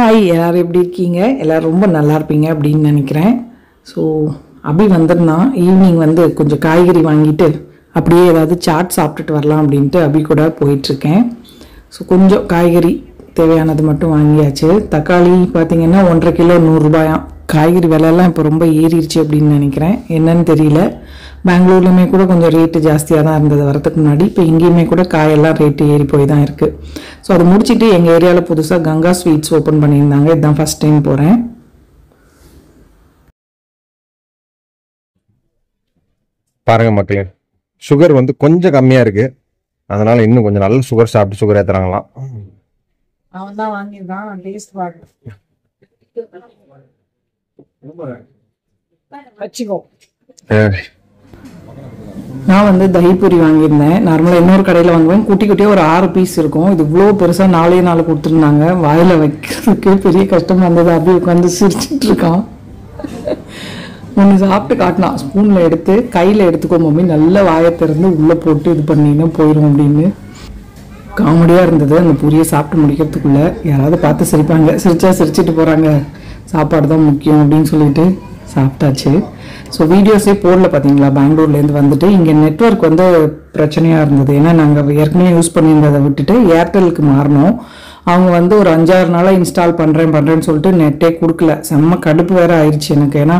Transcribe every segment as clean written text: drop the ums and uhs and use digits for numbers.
Hi, எல்லோரும் எப்படி இருக்கீங்க? எல்லோரும் ரொம்ப நல்லா இருப்பீங்க அப்படின்னு நினைக்கிறேன். ஸோ அபி வந்திருந்தான். ஈவினிங் வந்து கொஞ்சம் காய்கறி வாங்கிட்டு அப்படியே ஏதாவது சாட் சாப்பிட்டுட்டு வரலாம் அப்படின்ட்டு அபி கூட போயிட்டுருக்கேன். ஸோ கொஞ்சம் காய்கறி தேவையானது மட்டும் வாங்கியாச்சு. தக்காளி பார்த்திங்கன்னா 1.5 கிலோ 100 ரூபாயாம். காய்கறி விலையெல்லாம் இப்போ ரொம்ப ஏறிடுச்சு அப்படின்னு நினைக்கிறேன். என்னன்னு தெரியல. பெங்களூர்லையுமே கூட கொஞ்சம் ரேட்டு ஜாஸ்தியாக தான் இருந்தது வரதுக்கு முன்னாடி. இப்போ இங்கேயுமே கூட காயெல்லாம் ரேட்டு ஏறி போய் தான் இருக்குது. ஸோ அதை முடிச்சுட்டு எங்கள் ஏரியாவில் புதுசாக கங்கா ஸ்வீட்ஸ் ஓப்பன் பண்ணியிருந்தாங்க. இதுதான் ஃபஸ்ட் டைம் போகிறேன். பாருங்க மக்களே, சுகர் வந்து கொஞ்சம் கம்மியாக இருக்குது. அதனால் இன்னும் கொஞ்சம் நல்ல சுகர் சாப்பிட்டு சுகர் ஏற்றுறாங்களாம். அவன் தான் வாங்கியிருக்கான். டேஸ்ட் வச்சுக்கோ. நான் வந்து தஹிபூரி வாங்கியிருந்தேன். நார்மலாக இன்னொரு கடையில் வாங்குவேன். குட்டி குட்டியாக ஒரு 6 பீஸ் இருக்கும். இது இவ்வளோ பெருசாக 4 கொடுத்துருந்தாங்க. வாயில் வைக்கிறதுக்கு பெரிய கஷ்டமாக இருந்தது. அப்படியே உட்காந்து சிரிச்சுட்டு இருக்கான். ஒன்று சாப்பிட்டு காட்டினான். ஸ்பூனில் எடுத்து கையில் எடுத்துக்கோ மம்மி, நல்ல வாயை திறந்து உள்ளே போட்டு இது பண்ணிங்கன்னா போயிடும் அப்படின்னு. காமெடியாக இருந்தது. அந்த பூரியை சாப்பிட்டு முடிக்கிறதுக்குள்ளே யாராவது பார்த்து சிரிப்பாங்க. சிரிச்சிட்டு போகிறாங்க, சாப்பாடு தான் முக்கியம் அப்படின்னு சொல்லிட்டு சாப்பிட்டாச்சு. ஸோ வீடியோஸே போடல பார்த்தீங்களா. பெங்களூர்லேருந்து வந்துட்டு இங்கே நெட்வொர்க் வந்து பிரச்சனையாக இருந்தது. ஏன்னா நாங்கள் ஏற்கனவே யூஸ் பண்ணியிருந்ததை விட்டுட்டு ஏர்டெலுக்கு மாறினோம். அவங்க வந்து ஒரு 5-6 நாளாக இன்ஸ்டால் பண்ணுறேன்னு சொல்லிட்டு நெட்டே கொடுக்கல. செம்ம கடுப்பு வேறு ஆயிடுச்சு எனக்கு. ஏன்னா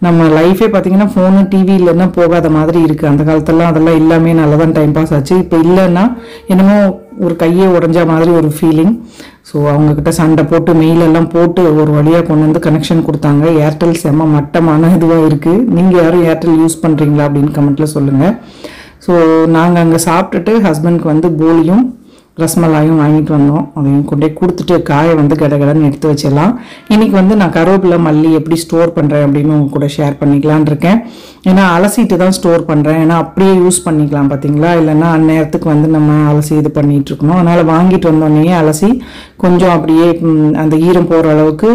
நம்ம லைஃபே பார்த்தீங்கன்னா ஃபோனு டிவி இல்லைன்னா போகாத மாதிரி இருக்குது. அந்த காலத்தெல்லாம் அதெல்லாம் எல்லாமே நல்லா தான் டைம் பாஸ் ஆச்சு. இப்போ இல்லைன்னா என்னமோ ஒரு கையே உடஞ்ச மாதிரி ஒரு ஃபீலிங். ஸோ அவங்கக்கிட்ட சண்டை போட்டு மெயிலெல்லாம் போட்டு ஒரு வழியாக கொண்டு வந்து கனெக்ஷன் கொடுத்தாங்க. ஏர்டெல் செம்ம மட்டமான இதுவாக இருக்குது. நீங்கள் யாரும் ஏர்டெல் யூஸ் பண்ணுறீங்களா அப்படின்னு கமெண்ட்டில் சொல்லுங்கள். ஸோ நாங்கள் அங்கே சாப்பிட்டுட்டு ஹஸ்பண்ட்க்கு வந்து போலியும் ரசமலாயும் வாங்கிட்டு வந்தோம். அதையும் கொண்டே கொடுத்துட்டு காயை வந்து கடகடன்னு எடுத்து வச்சிடலாம். இன்றைக்கி வந்து நான் கருவேப்பிலை மல்லி எப்படி ஸ்டோர் பண்ணுறேன் அப்படின்னு உங்க கூட ஷேர் பண்ணிக்கலான் இருக்கேன். ஏன்னா அலசிட்டு தான் ஸ்டோர் பண்ணுறேன். ஏன்னா அப்படியே யூஸ் பண்ணிக்கலாம் பார்த்தீங்களா. இல்லைன்னா அந்நேரத்துக்கு வந்து நம்ம அலசி இது பண்ணிகிட்டு இருக்கணும். அதனால் வாங்கிட்டு வந்தோடனே அலசி கொஞ்சம் அப்படியே அந்த ஈரம் போகிற அளவுக்கு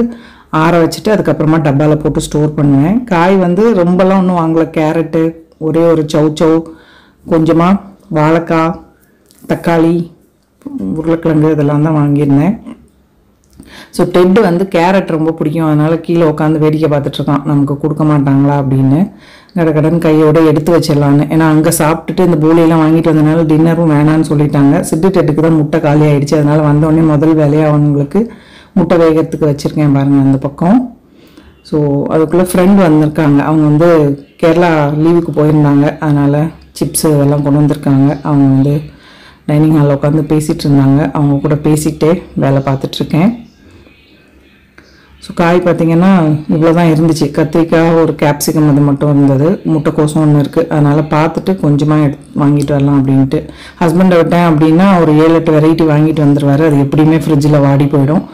ஆற வச்சுட்டு அதுக்கப்புறமா டப்பாவில் போட்டு ஸ்டோர் பண்ணுவேன். காய் வந்து ரொம்பலாம் ஒன்றும் வாங்கலை. கேரட்டு, ஒரே ஒரு சௌ கொஞ்சமாக வாழைக்காய், தக்காளி, உருளைக்கிழங்கு இதெல்லாம் தான் வாங்கியிருந்தேன். ஸோ டெட்டு வந்து கேரட் ரொம்ப பிடிக்கும். அதனால் கீழே உட்காந்து வேடிக்கை பார்த்துட்ருக்கான், நமக்கு கொடுக்க மாட்டாங்களா அப்படின்னு. கடகடன் கையோடு எடுத்து வச்சிடலான்னு. ஏன்னா அங்கே சாப்பிட்டுட்டு இந்த போலியெல்லாம் வாங்கிட்டு வந்ததுனால டின்னரும் வேணான்னு சொல்லிட்டாங்க. சிட்டு டெட்டுக்கு தான் முட்டை காலி ஆகிடுச்சு. அதனால் வந்தோடனே முதல் வேலையாக அவங்களுக்கு முட்டை வேகிறதுக்கு வச்சுருக்கேன் பாருங்கள் அந்த பக்கம். ஸோ அதுக்குள்ளே ஃப்ரெண்ட் வந்திருக்காங்க. அவங்க வந்து கேரளா லீவுக்கு போயிருந்தாங்க. அதனால் சிப்ஸு இதெல்லாம் கொண்டு வந்திருக்காங்க. அவங்க வந்து டைனிங் ஹாலில் உட்காந்து பேசிகிட்டு இருந்தாங்க. அவங்க கூட பேசிக்கிட்டே வேலை பார்த்துட்ருக்கேன். ஸோ காய் பார்த்திங்கன்னா இவ்வளோ தான் இருந்துச்சு. கத்திரிக்காய், ஒரு கேப்சிகம் அது மட்டும் இருந்தது. முட்டைக்கோசும் ஒன்று இருக்குது. அதனால் பார்த்துட்டு கொஞ்சமாக வாங்கிட்டு வரலாம் அப்படின்ட்டு. ஹஸ்பண்டை விட்டேன் அப்படின்னா ஒரு 7-8 வெரைட்டி வாங்கிட்டு வந்துடுவார். அது எப்படியுமே ஃப்ரிட்ஜில் வாடி போயிடும்.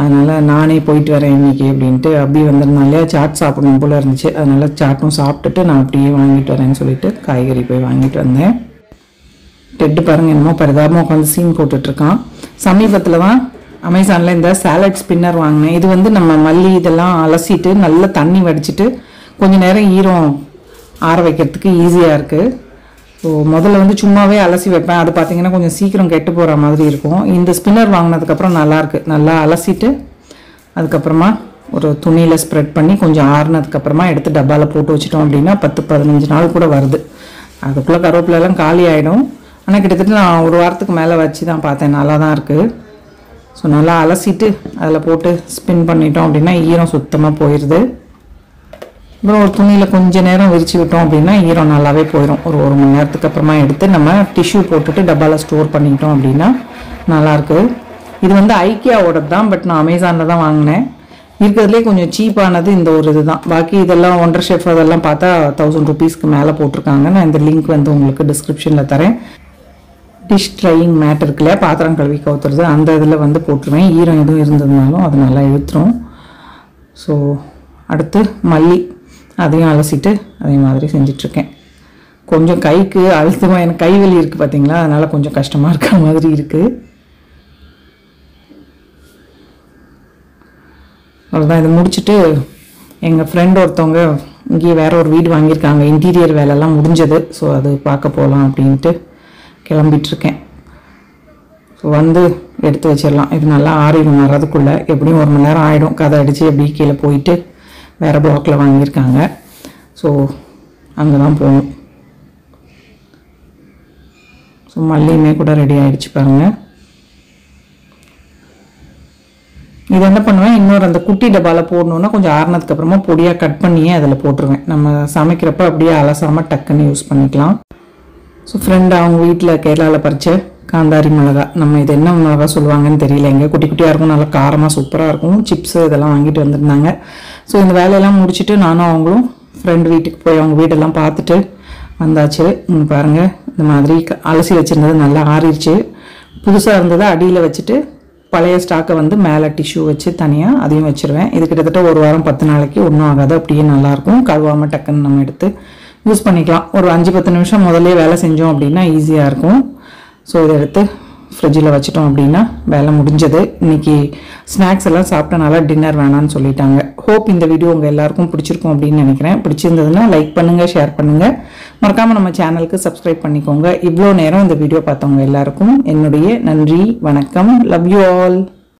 அதனால் நானே போயிட்டு வரேன் இன்றைக்கி அப்படின்ட்டு. அப்படி வந்ததுனாலே சாட் சாப்பிடணும் போல் இருந்துச்சு. அதனால் சாட்டும் சாப்பிட்டுட்டு நான் அப்படியே வாங்கிட்டு வரேன்னு சொல்லிட்டு காய்கறி போய் வாங்கிட்டு வந்தேன். டெட்டு பாருங்கள் என்னமோ பரிதாபமாக உட்காந்து சீன் போட்டுட்ருக்கான். சமீபத்தில் தான் அமேசானில் இந்த சாலட் ஸ்பின்னர் வாங்கினேன். இது வந்து நம்ம மல்லி இதெல்லாம் அலசிட்டு நல்லா தண்ணி வடிச்சிட்டு கொஞ்சம் நேரம் ஈரம் ஆற வைக்கிறதுக்கு ஈஸியாக இருக்குது. ஸோ முதல்ல வந்து சும்மாவே அலசி வைப்பேன். அது பார்த்திங்கன்னா கொஞ்சம் சீக்கிரம் கெட்டு போகிற மாதிரி இருக்கும். இந்த ஸ்பின்னர் வாங்கினதுக்கப்புறம் நல்லாயிருக்கு. நல்லா அலசிட்டு அதுக்கப்புறமா ஒரு துணியில் ஸ்ப்ரெட் பண்ணி கொஞ்சம் ஆறுனதுக்கப்புறமா எடுத்து டப்பாவில் போட்டு வச்சிட்டோம் அப்படின்னா 10-15 நாள் கூட வருது. அதுக்குள்ளே கருவேப்பிலெல்லாம் காலி ஆகிடும். ஆனால் கிட்டத்தட்ட நான் ஒரு வாரத்துக்கு மேலே வச்சு தான் பார்த்தேன். நல்லா தான் இருக்குது. ஸோ நல்லா அலசிட்டு அதில் போட்டு ஸ்பின் பண்ணிட்டோம் அப்படின்னா ஈரம் சுத்தமாக போயிடுது. அப்புறம் ஒரு துணியில் கொஞ்சம் நேரம் விரித்து விட்டோம் அப்படின்னா ஈரம் நல்லாவே போயிடும். ஒரு 1 மணி நேரத்துக்கு அப்புறமா எடுத்து நம்ம டிஷ்யூ போட்டுட்டு டப்பாவில் ஸ்டோர் பண்ணிட்டோம் அப்படின்னா நல்லாயிருக்கு. இது வந்து ஐக்கியாவோட தான். பட் நான் அமேசானில் தான் வாங்கினேன். இருக்கிறதுலே கொஞ்சம் சீப்பானது இந்த ஒரு இது தான். பாக்கி இதெல்லாம் ஒண்டர் ஷெஃப் அதெல்லாம் பார்த்தா 1000 ரூபீஸ்க்கு மேலே போட்டிருக்காங்க. நான் இந்த லிங்க் வந்து உங்களுக்கு டிஸ்கிரிப்ஷனில் தரேன். டிஷ் ட்ரையிங் மேட் இருக்குல்ல, பாத்திரம் கழுவி கவுத்துறது, அந்த இதில் வந்து போட்டுருவேன். ஈரம் எதுவும் இருந்ததுனாலும் அது நல்லா இழுத்துரும். ஸோ அடுத்து மல்லி அதையும் அலசிட்டு அதே மாதிரி செஞ்சிட்ருக்கேன். கொஞ்சம் கைக்கு அழுத்தமாக எனக்கு கை வலி இருக்குது பார்த்தீங்களா. அதனால் கொஞ்சம் கஷ்டமாக இருக்கிற மாதிரி இருக்குது. அவ்வளோதான். இது முடிச்சுட்டு எங்கள் ஃப்ரெண்ட் ஒருத்தவங்க இங்கேயே வேறு ஒரு வீடு வாங்கியிருக்காங்க. இன்டீரியர் வேலைலாம் முடிஞ்சது. ஸோ அது பார்க்க போகலாம் அப்படின்ட்டு கிளம்பிகிட்ருக்கேன். ஸோ வந்து எடுத்து வச்சிடலாம். இது நல்லா ஆறிடும் வர்றதுக்குள்ளே. எப்படியும் 1 மணி நேரம் ஆகிடும். கதை அடித்து எப்படி கீழே போயிட்டு வேறு பிளாக்கில் வாங்கியிருக்காங்க. ஸோ அங்கே தான் போகணும். ஸோ மல்லியுமே கூட ரெடி ஆகிடுச்சு பாருங்கள். இது என்ன பண்ணுவேன், இன்னொரு அந்த குட்டி டப்பாவில் போடணுன்னா கொஞ்சம் ஆறுனதுக்கப்புறமா பொடியாக கட் பண்ணியே அதில் போட்டுருவேன். நம்ம சமைக்கிறப்ப அப்படியே அலசாமல் டக்குன்னு யூஸ் பண்ணிக்கலாம். ஸோ ஃப்ரெண்டு அவங்க வீட்டில் கேரளாவில் பறித்த காந்தாரி மிளகா, நம்ம இது என்ன மிளகா சொல்லுவாங்கன்னு தெரியல, எங்கே குட்டி குட்டியாக இருக்கும், நல்லா காரமாக சூப்பராக இருக்கும். சிப்ஸு இதெல்லாம் வாங்கிட்டு வந்திருந்தாங்க. ஸோ இந்த வேலையெல்லாம் முடிச்சுட்டு நானும் அவங்களும் ஃப்ரெண்டு வீட்டுக்கு போய் அவங்க வீடெல்லாம் பார்த்துட்டு வந்தாச்சு. பாருங்கள், இந்த மாதிரி அலசி வச்சுருந்தது நல்லா ஆறிடுச்சு. புதுசாக இருந்ததை அடியில் வச்சுட்டு பழைய ஸ்டாக்கை வந்து மேலே டிஷ்யூ வச்சு தனியாக அதையும் வச்சுருவேன். இது கிட்டத்தட்ட 1 வாரம் 10 நாளைக்கு ஒன்றும் ஆகாது. அப்படியே நல்லாயிருக்கும். கழுவாமல் டக்குன்னு நம்ம எடுத்து யூஸ் பண்ணிக்கலாம். ஒரு 5-10 நிமிஷம் முதல்ல வேலை செஞ்சோம் அப்படின்னா ஈஸியாக இருக்கும். ஸோ இதை எடுத்து ஃப்ரிட்ஜில் வச்சிட்டோம் அப்படின்னா வேலை முடிஞ்சது. இன்றைக்கி ஸ்நாக்ஸ் எல்லாம் சாப்பிட்டனால டின்னர் வேணான்னு சொல்லிட்டாங்க. ஹோப் இந்த வீடியோ உங்கள் எல்லாருக்கும் பிடிச்சிருக்கும் அப்படின்னு நினைக்கிறேன். பிடிச்சிருந்ததுன்னா லைக் பண்ணுங்கள், ஷேர் பண்ணுங்கள். மறக்காமல் நம்ம சேனலுக்கு சப்ஸ்கிரைப் பண்ணிக்கோங்க. இவ்வளோ நேரம் இந்த வீடியோ பார்த்தவங்க எல்லாருக்கும் என்னுடைய நன்றி, வணக்கம். Love you all.